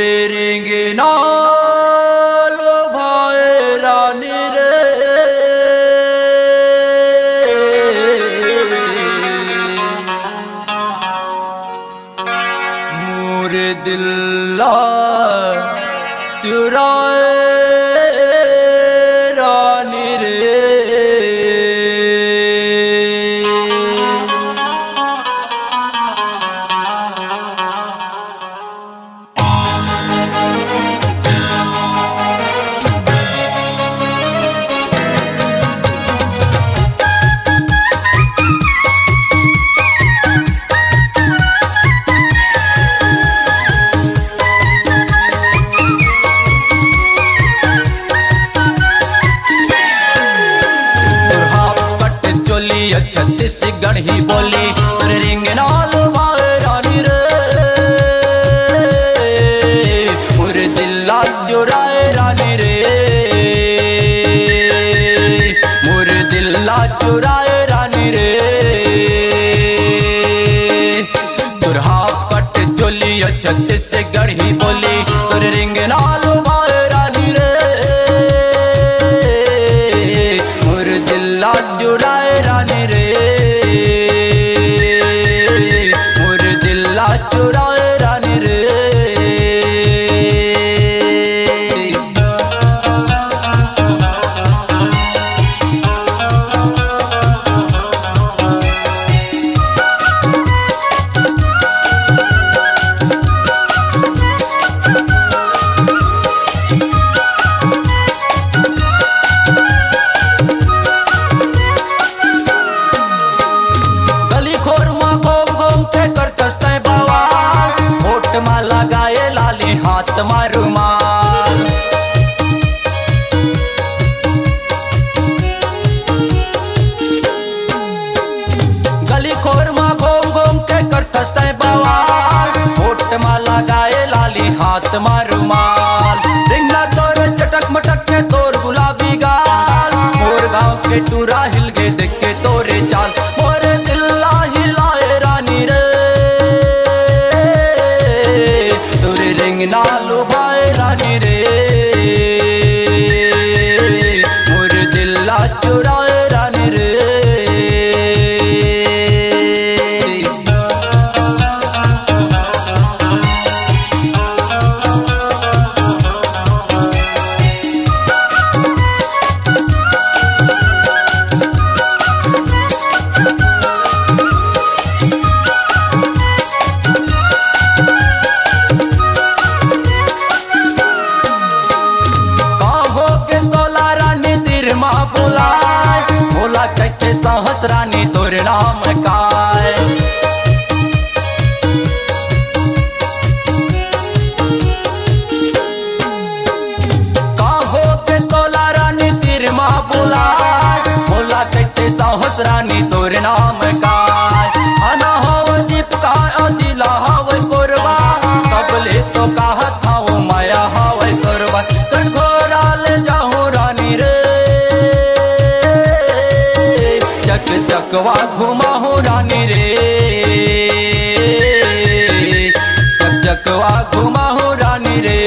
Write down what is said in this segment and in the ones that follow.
मोरे रेंगे नालो भाई रानी रे मोरे दिल्ला चुराए रानी रे छत्तीसगढ़ ही बोली तेरे रिंग नाल भाई रानी रे मोरे दिल्ला चुराए रानी रे मोरे दिल्ला चुराए रानी रे तुरहा पट चोली छत्तीसगढ़ ही बोली तेरे रिंग नाल भाई रानी रे मोरे दिल्ला चुराए रानी रे चुराए रानी रे गली खोर मा घूम घूम के करतस लगाए लाली हाथ मारुमाल गली खोर मा घूम घूम के करतस बवाल होठ मा लगाए लाली हाथ मारुमाल रिंगला तोरे चटक मटक के तोर गुलाबी गाल मोर गाँव के टूरा हिल गए देख के तोरे चाल मोरे दिल्ला हिलाए रानी रे नालो भाई रानी रे मोरे दिल्ला चुराए रानी रे बोला कैसे सहस रानी तोर नाम काय काहो के तोला रानी तीर माँ बोला कैसे सहस रानी तोर नाम काय अना हव दीप का दिला हव कोरबा कबले तो कहत हव माया हव कोरबा तुम घोरा ले जाओ रानी रे चक चकवा घुमा हो रानी रे चक चकवा घुमा हो रानी रे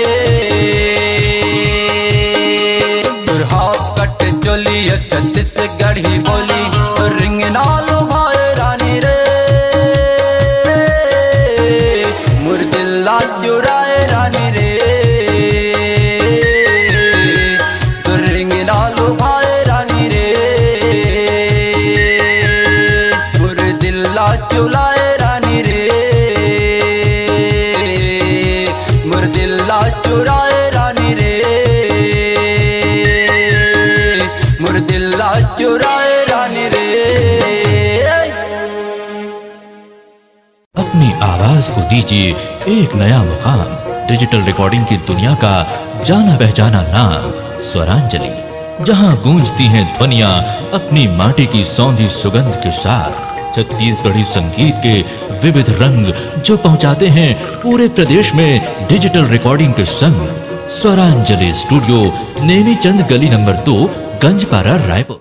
तुरहा कट चोली छत्तीसगढ़ ही बोली रिंग नालो भाई रानी रे मोर दिल्ला चुराए रानी रे रिंग नालो भाई रानी रे चुराए रानी रे मोर दिल्ला चुराए रानी रे मोर दिल्ला चुराए रानी रे। अपनी आवाज को दीजिए एक नया मुकाम। डिजिटल रिकॉर्डिंग की दुनिया का जाना पहचाना नाम स्वरांजलि, जहां गूंजती हैं ध्वनियां अपनी माटी की सौंधी सुगंध के साथ। छत्तीसगढ़ी संगीत के विविध रंग जो पहुंचाते हैं पूरे प्रदेश में डिजिटल रिकॉर्डिंग के संग। स्वरांजलि स्टूडियो, नेमीचंद गली नंबर 2, गंजपारा, रायपुर।